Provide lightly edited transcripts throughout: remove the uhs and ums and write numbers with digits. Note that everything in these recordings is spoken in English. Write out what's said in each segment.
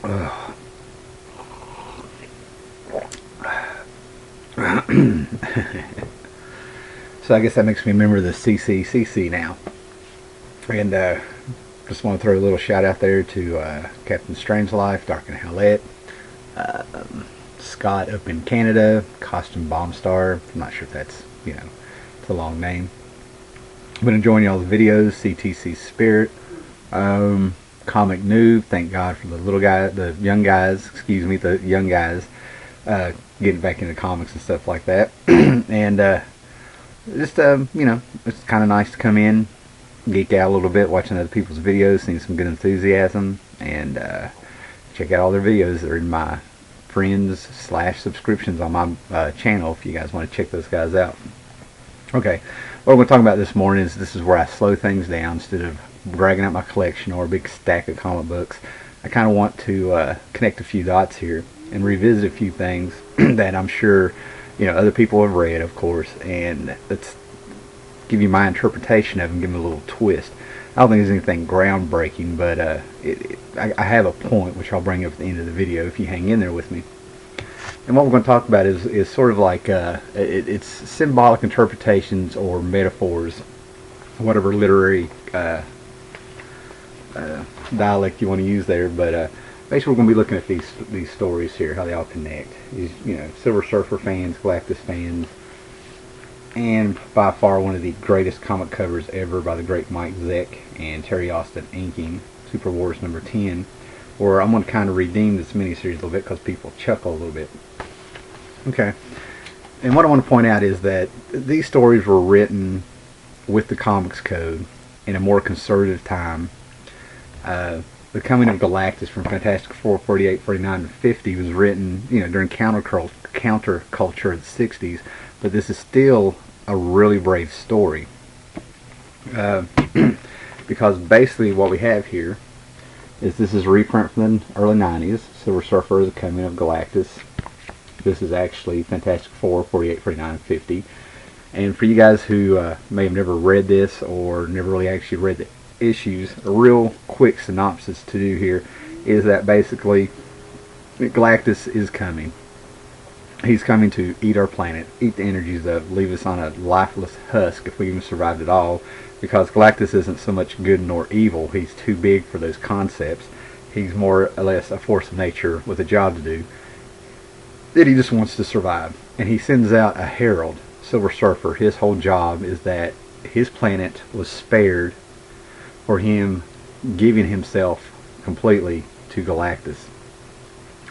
Ugh. So I guess that makes me remember the CCCC now. And just want to throw a little shout out there to Captain Strangelife, Dark and Howlette, Scott up in Canada, Costume Bomb Star. I'm not sure if that's, it's a long name. I've been enjoying y'all's videos. CTC Spirit, Comic Noob. Thank God for the the young guys getting back into comics and stuff like that. And just it's kind of nice to come in, geek out a little bit, watching other people's videos, seeing some good enthusiasm, and check out all their videos. They're in my friends / subscriptions on my channel if you guys want to check those guys out. Okay, what I'm going to talk about this morning is this is where I slow things down. Instead of dragging out my collection or a big stack of comic books, I kind of want to connect a few dots here and revisit a few things that I'm sure other people have read, of course, and let's give you my interpretation of them, give them a little twist. I don't think there's anything groundbreaking, but I have a point which I'll bring up at the end of the video if you hang in there with me. And what we're going to talk about is sort of like it's symbolic interpretations or metaphors, whatever literary dialect you want to use there. But basically, we're going to be looking at these stories here, how they all connect. These, Silver Surfer fans, Galactus fans, and by far one of the greatest comic covers ever by the great Mike Zeck and Terry Austin inking, Super Wars number 10. Or I'm going to kind of redeem this miniseries a little bit because people chuckle a little bit. Okay, and what I want to point out is that these stories were written with the Comics Code in a more conservative time. The Coming of Galactus from Fantastic Four 48, 49, and 50 was written, during counterculture of the 60s, but this is still a really brave story. Because basically what we have here is this is a reprint from the early 90s. Silver Surfer is The Coming of Galactus. This is actually Fantastic Four 48, 49, and 50. And for you guys who may have never read this or never really actually read the issues, a real quick synopsis to do here is that basically Galactus is coming. He's coming to eat our planet, eat the energies of, leave us on a lifeless husk if we even survived at all, because Galactus isn't so much good nor evil. He's too big for those concepts. He's more or less a force of nature with a job to do, that he just wants to survive. And he sends out a herald, Silver Surfer. His whole job is that his planet was spared for him giving himself completely to Galactus.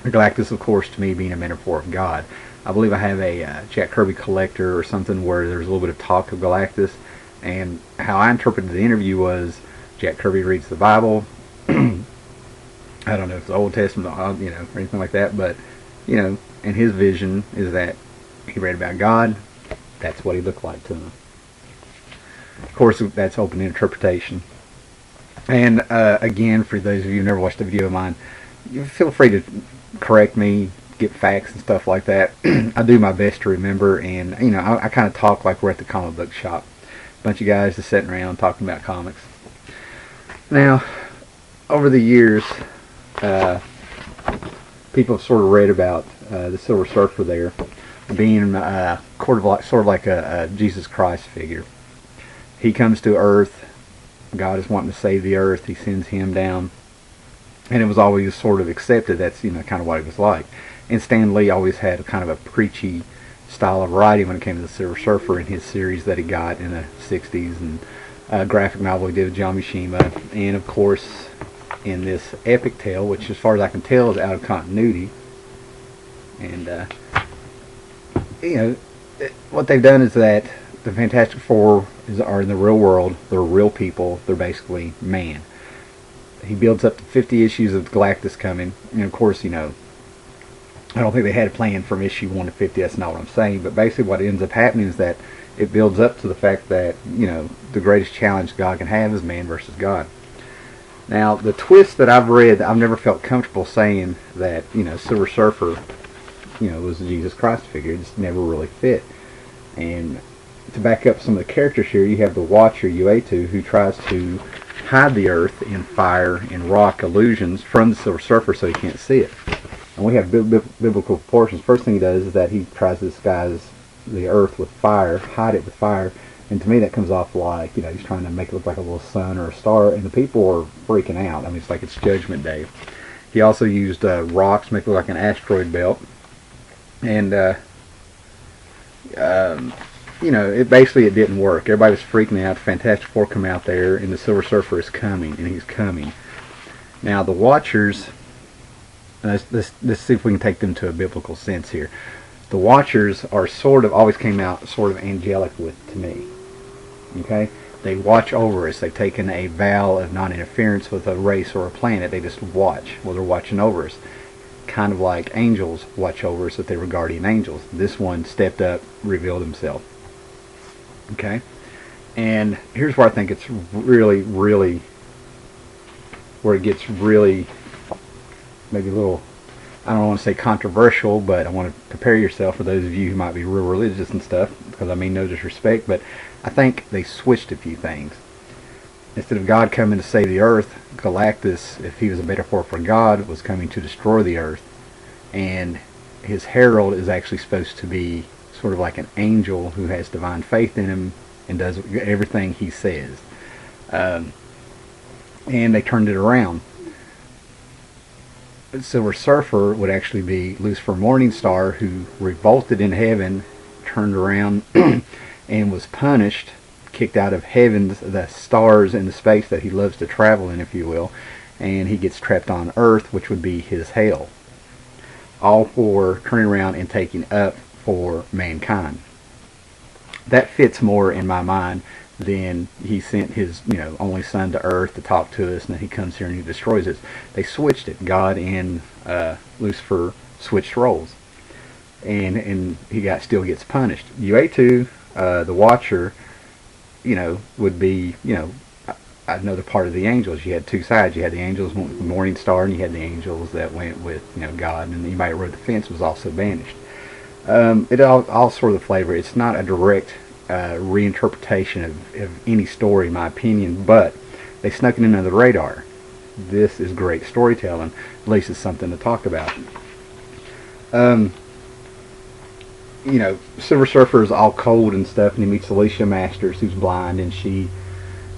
Galactus, of course, to me being a metaphor of God. I believe I have a Jack Kirby collector or something where there's a little bit of talk of Galactus, and how I interpreted the interview was Jack Kirby reads the Bible. I don't know if it's the Old Testament, or anything like that, but and his vision is that he read about God. That's what he looked like to him. Of course, that's open to interpretation. And again, for those of you who never watched a video of mine, feel free to correct me, get facts and stuff like that. I do my best to remember, and I kind of talk like we're at the comic book shop. A bunch of guys just sitting around talking about comics. Now, over the years, people have sort of read about the Silver Surfer there being sort of like a Jesus Christ figure. He comes to Earth. God is wanting to save the Earth. He sends him down. And it was always sort of accepted that's kind of what he was like. And Stan Lee always had a kind of a preachy style of writing when it came to the Silver Surfer in his series that he got in the 60s, and a graphic novel he did with John Mishima, and of course in this epic tale, which as far as I can tell is out of continuity. And what they've done is that the Fantastic Four are in the real world. They're real people. They're basically man. He builds up to 50 issues of Galactus coming, and of course, I don't think they had a plan from issue 1 to 50. That's not what I'm saying. But basically, what ends up happening is that it builds up to the fact that the greatest challenge God can have is man versus God. Now, the twist that I've read, I've never felt comfortable saying that Silver Surfer, was a Jesus Christ figure. It just never really fit. And to back up some of the characters here, you have the Watcher Uatu, who tries to hide the Earth in fire and rock illusions from the Silver Surfer so he can't see it. And we have biblical proportions. First thing he does is that he tries to disguise the Earth with fire, hide it with fire, and to me that comes off like, he's trying to make it look like a little sun or a star, and the people are freaking out. I mean, it's like it's Judgment Day. He also used rocks to make it look like an asteroid belt, and it didn't work. Everybody was freaking out. Fantastic Four come out there, and the Silver Surfer is coming, and he's coming. Now the Watchers, let's see if we can take them to a biblical sense here. The Watchers are always came out sort of angelic to me. Okay? They watch over us. They've taken a vow of non-interference with a race or a planet. They just watch. Well, they're watching over us. Kind of like angels watch over us if they were guardian angels. This one stepped up, revealed himself. Okay? And here's where I think it's really, really, where it gets really, maybe a little, I don't want to say controversial, but I want to prepare yourself for those of you who might be real religious and stuff, because I mean no disrespect, but I think they switched a few things. Instead of God coming to save the Earth, Galactus, if he was a metaphor for God, was coming to destroy the Earth. And his herald is actually supposed to be sort of like an angel who has divine faith in him and does everything he says. And they turned it around. Silver Surfer would actually be Lucifer Morningstar, who revolted in heaven, turned around and was punished, kicked out of heaven, the stars and the space that he loves to travel in, if you will, and he gets trapped on Earth, which would be his hell. All for turning around and taking up for mankind. That fits more in my mind than he sent his only son to Earth to talk to us, and then he comes here and he destroys us. They switched it. God and Lucifer switched roles, and he still gets punished. Uatu, the Watcher, would be another part of the angels. You had two sides. You had the angels went with the Morning Star, and you had the angels that went with God, and anybody that rode the fence was also banished. It all sort of the flavor. It's not a direct reinterpretation of any story, in my opinion, but they snuck it in under the radar. This is great storytelling. At least it's something to talk about. Silver Surfer is all cold and stuff, and he meets Alicia Masters, who's blind, and she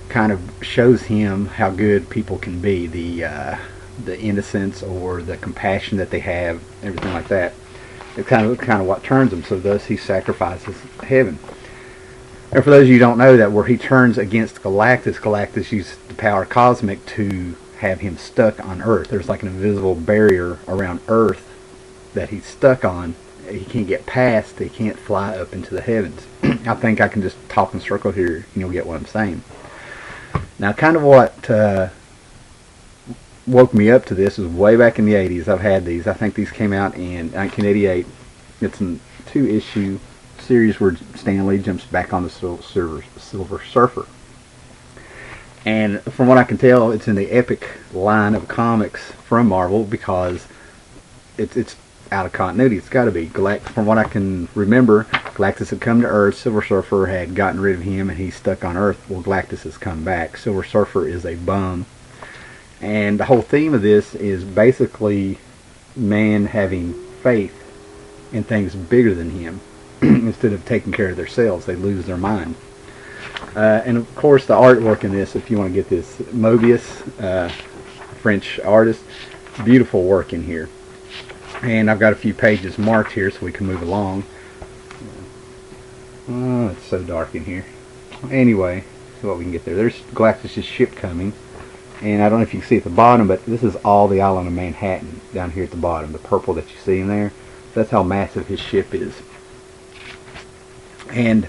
kind of shows him how good people can be, the innocence or the compassion that they have, everything like that. It's kind of what turns him. So thus he sacrifices heaven. And for those of you who don't know that, where he turns against Galactus used the power cosmic to have him stuck on Earth. There's like an invisible barrier around Earth that he's stuck on. He can't get past. He can't fly up into the heavens. I think I can just talk in circle here, and you'll get what I'm saying. Now, kind of what woke me up to this was way back in the 80s. I've had these. I think these came out in 1988. It's a 2-issue series where Stan Lee jumps back on the Silver Surfer. And from what I can tell, it's in the epic line of comics from Marvel, because it's out of continuity. It's got to be. From what I can remember, Galactus had come to Earth. Silver Surfer had gotten rid of him, and he's stuck on Earth. Well, Galactus has come back. Silver Surfer is a bum. And the whole theme of this is basically man having faith in things bigger than him. Instead of taking care of themselves, they lose their mind. And of course, the artwork in this, if you want to get this, Mobius, French artist, beautiful work in here. And I've got a few pages marked here so we can move along. Oh, it's so dark in here. Anyway, see what we can get there. There's Galactus' ship coming. And I don't know if you can see at the bottom, but this is all the island of Manhattan down here at the bottom. The purple that you see in there. That's how massive his ship is. And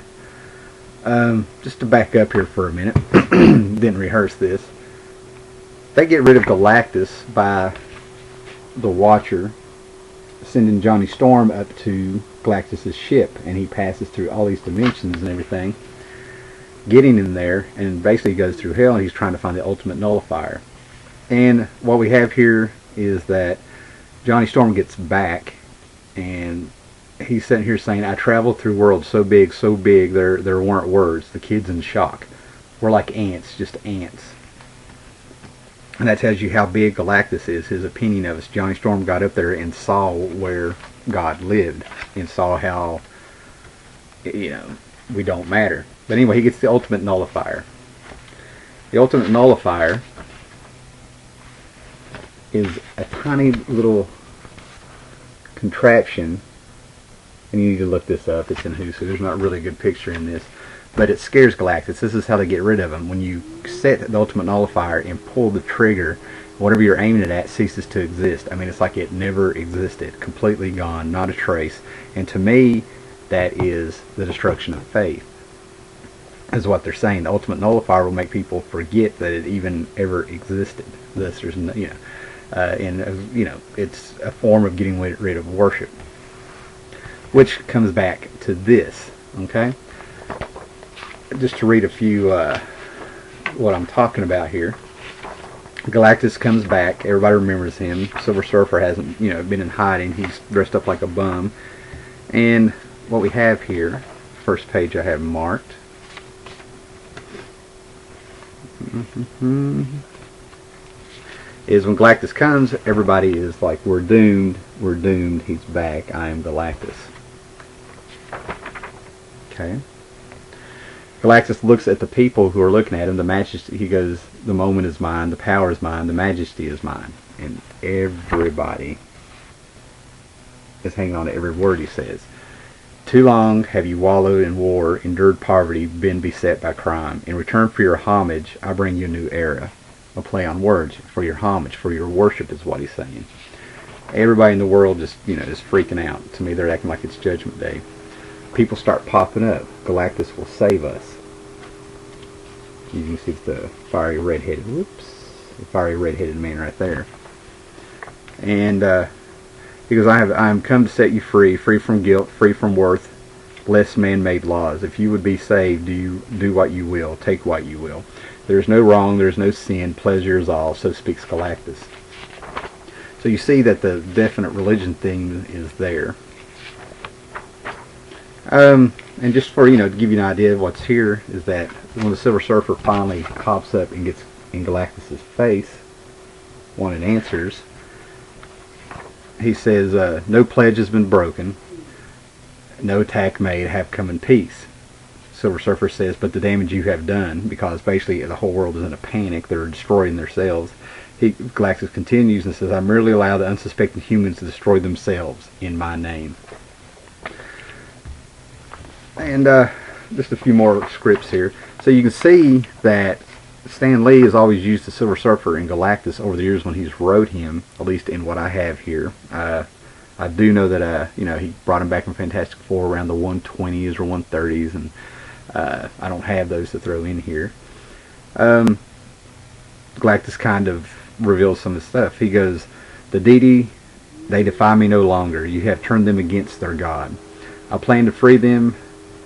just to back up here for a minute, didn't rehearse this. They get rid of Galactus by the Watcher sending Johnny Storm up to Galactus' ship, and he passes through all these dimensions and everything, getting in there, and basically goes through hell, and he's trying to find the ultimate nullifier. And what we have here is that Johnny Storm gets back, and he's sitting here saying, I traveled through worlds so big, there weren't words. The kid's in shock. We're like ants, just ants. And that tells you how big Galactus is, his opinion of us. Johnny Storm got up there and saw where God lived and saw how, we don't matter. But anyway, he gets the ultimate nullifier. The ultimate nullifier is a tiny little contraption, and you need to look this up. It's in Who, so there's not really a good picture in this. But it scares Galactus. This is how they get rid of him. When you set the ultimate nullifier and pull the trigger, whatever you're aiming it at ceases to exist. I mean, it's like it never existed. Completely gone, not a trace. And to me, that is the destruction of faith, is what they're saying. The ultimate nullifier will make people forget that it even ever existed. Thus, there's no, it's a form of getting rid of worship. Which comes back to this, okay? Just to read a few, what I'm talking about here. Galactus comes back. Everybody remembers him. Silver Surfer hasn't, been in hiding. He's dressed up like a bum. And what we have here, first page I have marked. Is when Galactus comes, everybody is like, we're doomed, he's back, I am Galactus. Okay. Galactus looks at the people who are looking at him. The majesty, he goes, the moment is mine, the power is mine, the majesty is mine. And everybody is hanging on to every word he says. Too long have you wallowed in war, endured poverty, been beset by crime. In return for your homage, I bring you a new era. A play on words. For your homage, for your worship is what he's saying. Everybody in the world just, is freaking out. To me, they're acting like it's Judgment Day. People start popping up. Galactus will save us. You can see the fiery red-headed, the fiery red-headed man right there. And he goes, I am come to set you free, free from guilt, free from worth, less man-made laws. If you would be saved, do what you will, take what you will. There is no wrong, there is no sin, pleasure is all, so speaks Galactus. So you see that the definite religion thing is there. And just for, to give you an idea of what's here, is that when the Silver Surfer finally pops up and gets in Galactus's face, wanting answers, he says, no pledge has been broken, no attack made, have come in peace. Silver Surfer says, but the damage you have done, because basically the whole world is in a panic, they're destroying themselves. Galactus continues and says, I merely allow the unsuspecting humans to destroy themselves in my name. And just a few more scripts here. So you can see that Stan Lee has always used the Silver Surfer and Galactus over the years when he's wrote him, at least in what I have here. I do know that he brought him back in Fantastic Four around the 120s or 130s, and I don't have those to throw in here. Galactus kind of reveals some of the stuff. He goes, the deity, they defy me no longer. You have turned them against their God. I plan to free them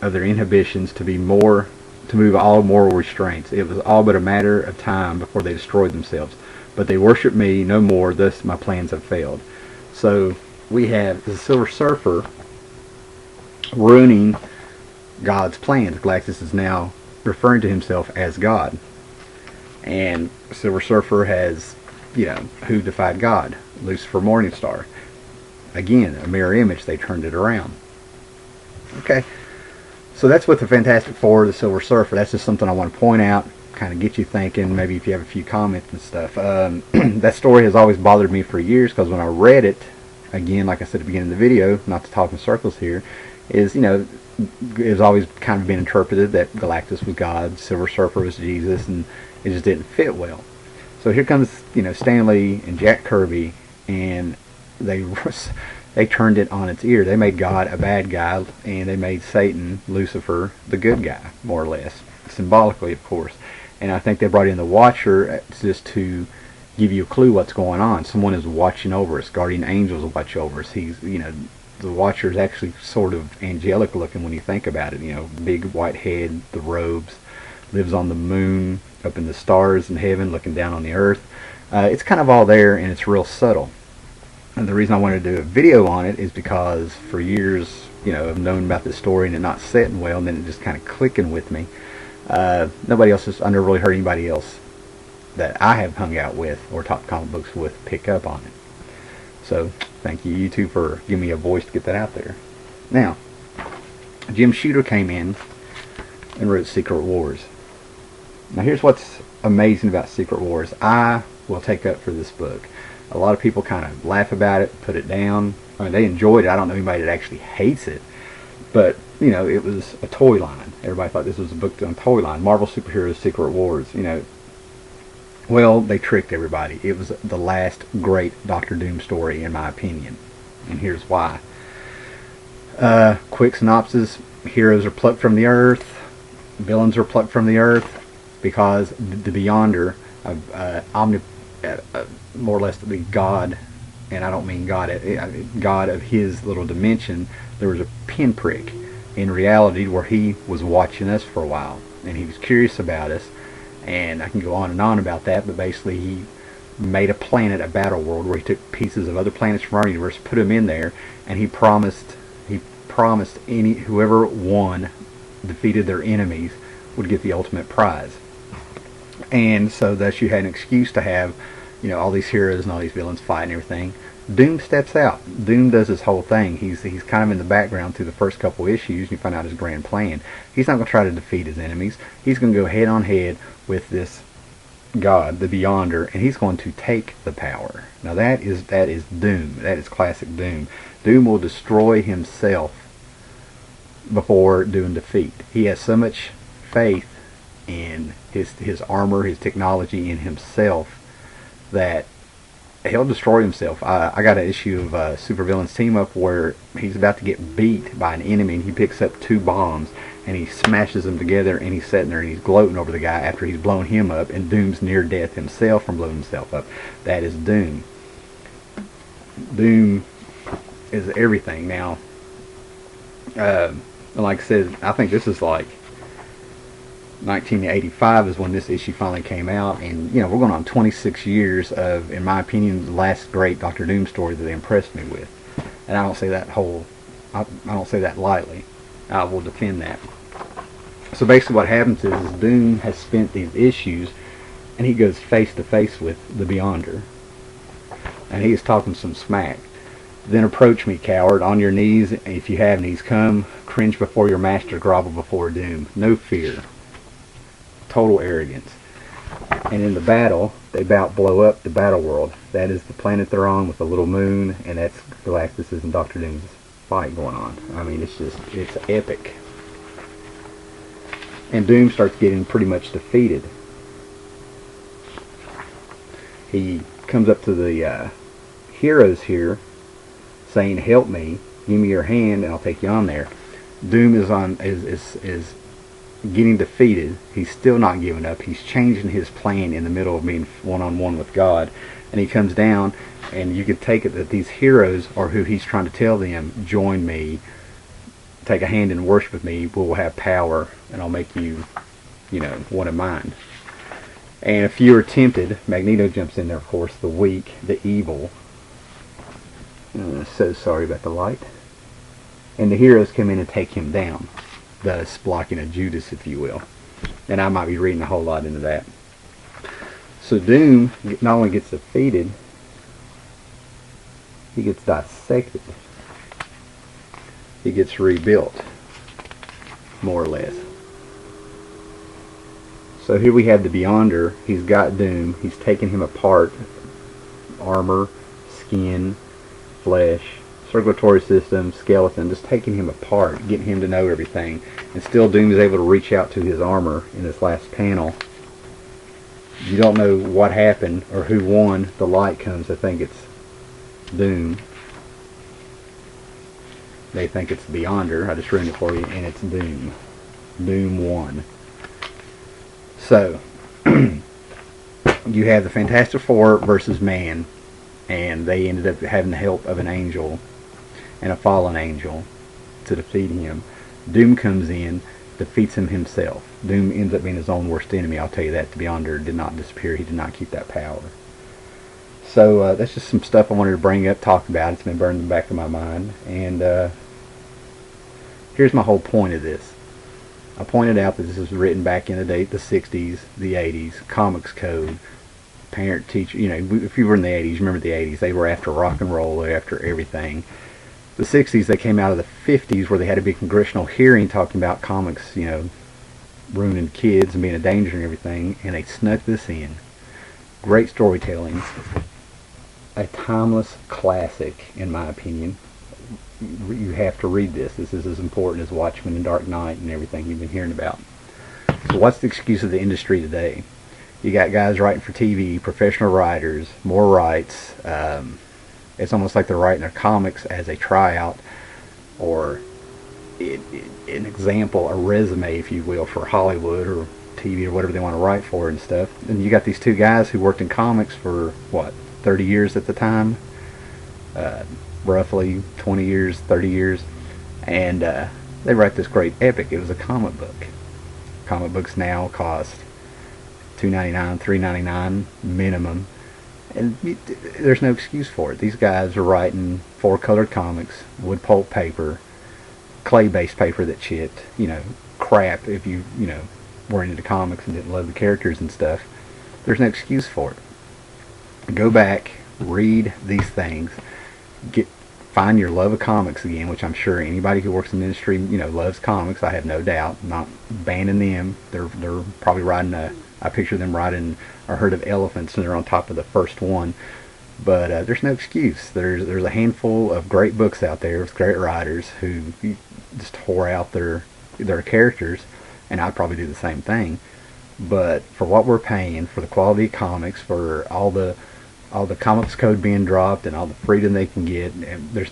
of their inhibitions to move all moral restraints. It was all but a matter of time before they destroyed themselves. But they worship me no more, thus my plans have failed. So we have the Silver Surfer ruining God's plans. Galactus is now referring to himself as God. And Silver Surfer has, who defied God? Lucifer Morningstar. Again, a mirror image, they turned it around. Okay. So that's with the Fantastic Four, the Silver Surfer. That's just something I want to point out, kind of get you thinking, maybe if you have a few comments and stuff. That story has always bothered me for years, because when I read it, again, like I said at the beginning of the video, not to talk in circles here, is, it's always kind of been interpreted that Galactus was God, Silver Surfer was Jesus, and it just didn't fit well. So here comes, Stan Lee and Jack Kirby, and they turned it on its ear. They made God a bad guy, and they made Satan, Lucifer, the good guy, more or less. Symbolically, of course. And I think they brought in the Watcher just to give you a clue what's going on. Someone is watching over us. Guardian angels will watch over us. He's, the Watcher is actually sort of angelic looking when you think about it. Big white head, the robes, lives on the moon, up in the stars in heaven, looking down on the earth. It's kind of all there, and it's real subtle. And the reason I wanted to do a video on it is because for years, I've known about this story and it not setting well, and then it just kind of clicking with me. Nobody else I never really heard anybody else that I have hung out with or talked comic books with pick up on it. So thank you two for giving me a voice to get that out there. Now, Jim Shooter came in and wrote Secret Wars. Now here's what's amazing about Secret Wars. I will take up for this book. A lot of people kind of laugh about it, put it down. I mean, they enjoyed it. I don't know anybody that actually hates it. But, you know, it was a toy line. Everybody thought this was a book on toy line. Marvel Superheroes Secret Wars, you know. Well, they tricked everybody. It was the last great Doctor Doom story, in my opinion. And here's why. Quick synopsis. Heroes are plucked from the earth. Villains are plucked from the earth because the Beyonder, more or less the God, and I don't mean God, God of his little dimension, there was a pinprick in reality where he was watching us for a while, and he was curious about us, and I can go on and on about that, but basically he made a planet, a battle world, where he took pieces of other planets from our universe, put them in there, and he promised whoever won, defeated their enemies, would get the ultimate prize. And so thus you had an excuse to have, you know, all these heroes and all these villains fight and everything. Doom steps out. Doom does his whole thing. He's kind of in the background through the first couple issues, and you find out his grand plan. He's not going to try to defeat his enemies. He's going to go head on head with this God, the Beyonder, and he's going to take the power. Now that is Doom. That is classic Doom. Doom will destroy himself before doing defeat. He has so much faith in his armor, his technology, in himself, that he'll destroy himself. I got an issue of Supervillains Team Up where he's about to get beat by an enemy, and he picks up 2 bombs and he smashes them together, and he's sitting there and he's gloating over the guy after he's blown him up, and Doom's near death himself from blowing himself up. That is Doom. Doom is everything. Now, like I said, I think this is like 1985 is when this issue finally came out, and you know, we're going on 26 years of, in my opinion, the last great Doctor Doom story that they impressed me with. And I don't say that I don't say that lightly. I will defend that. So basically what happens is Doom has spent these issues, and he goes face to face with the Beyonder, and he is talking some smack. Then approach me, coward, on your knees, if you have knees, come, cringe before your master, grovel before Doom. No fear. Total arrogance. And in the battle, they about blow up the battle world. That is the planet they're on with the little moon, and that's Galactus and Doctor Doom's fight going on. I mean, it's epic. And Doom starts getting pretty much defeated. He comes up to the heroes here, saying, "Help me, give me your hand, and I'll take you on there." Doom is getting defeated. He's still not giving up. He's changing his plan in the middle of being one-on-one with God, and he comes down, and you could take it that these heroes are who he's trying to tell them, join me, take a hand and worship with me, we'll have power, and I'll make you, you know, one of mine. And if you are tempted, Magneto jumps in there, of course, the weak, the evil. So sorry about the light. And the heroes come in and take him down, thus blocking a Judas, if you will. And I might be reading a whole lot into that. So Doom not only gets defeated, he gets dissected. He gets rebuilt, more or less. So here we have the Beyonder. He's got Doom. He's taken him apart. Armor, skin, flesh, circulatory system, skeleton, just taking him apart, getting him to know everything. And still Doom is able to reach out to his armor in this last panel. You don't know what happened or who won. The light comes. I think it's Doom. They think it's Beyonder. I just ruined it for you, and it's Doom. Doom won. So, you have the Fantastic Four versus man, and they ended up having the help of an angel and a fallen angel to defeat him. Doom comes in, defeats him himself. Doom ends up being his own worst enemy. I'll tell you that. The Beyonder did not disappear. He did not keep that power. So that's just some stuff I wanted to bring up, talk about. It's been burned in the back of my mind. And here's my whole point of this. I pointed out that this was written back in the day, the 60s, the 80s, Comics Code, parent teacher, you know, if you were in the 80s, remember the 80s, they were after rock and roll, they were after everything. The 60s, they came out of the 50s where they had a big congressional hearing talking about comics, you know, ruining kids and being a danger and everything, and they snuck this in. Great storytelling. A timeless classic, in my opinion. You have to read this. This is as important as Watchmen and Dark Knight and everything you've been hearing about. So what's the excuse of the industry today? You got guys writing for TV, professional writers, more rights. It's almost like they're writing their comics as a tryout, or an example, a resume, if you will, for Hollywood or TV or whatever they want to write for and stuff. And you got these two guys who worked in comics for, what, 30 years at the time? Roughly 20 years, 30 years. And they write this great epic. It was a comic book. Comic books now cost $2.99, $3.99 minimum. And there's no excuse for it. These guys are writing 4-colored comics, wood pulp paper, clay-based paper that chipped, you know, crap if you know, weren't into comics and didn't love the characters and stuff. There's no excuse for it. Go back, read these things, find your love of comics again, which I'm sure anybody who works in the industry, you know, loves comics. I have no doubt. I'm not banning them. They're probably riding I picture them riding a herd of elephants and they're on top of the first one. But there's no excuse. There's a handful of great books out there with great writers who just tore out their characters, and I'd probably do the same thing. But for what we're paying, for the quality of comics, for all the comics code being dropped and all the freedom they can get, and there's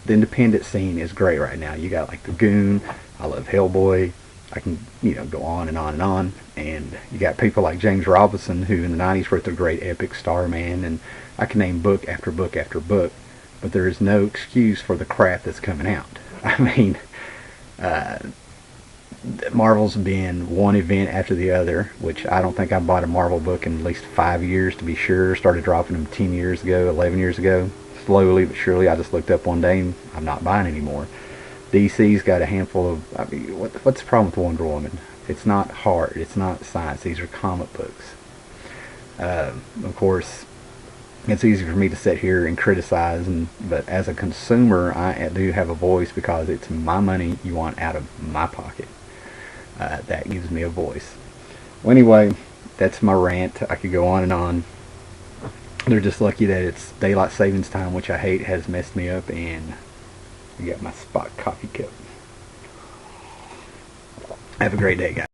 the independent scene is great right now. You got like the Goon. I love Hellboy. I can, you know, go on and on and on. And you got people like James Robinson, who in the 90s wrote the great epic Starman, and I can name book after book after book. But there is no excuse for the crap that's coming out. I mean, Marvel's been one event after the other, which I don't think I bought a Marvel book in at least 5 years to be sure. Started dropping them 10 years ago, 11 years ago. Slowly but surely, I just looked up one day and I'm not buying anymore. DC's got a handful of, I mean, what's the problem with Wonder Woman? It's not hard. It's not science. These are comic books. Of course, it's easy for me to sit here and criticize, but as a consumer, I do have a voice because it's my money you want out of my pocket. That gives me a voice. Well, anyway, that's my rant. I could go on and on. They're just lucky that it's daylight savings time, which I hate, has messed me up, and I got my spot coffee cup. Have a great day, guys.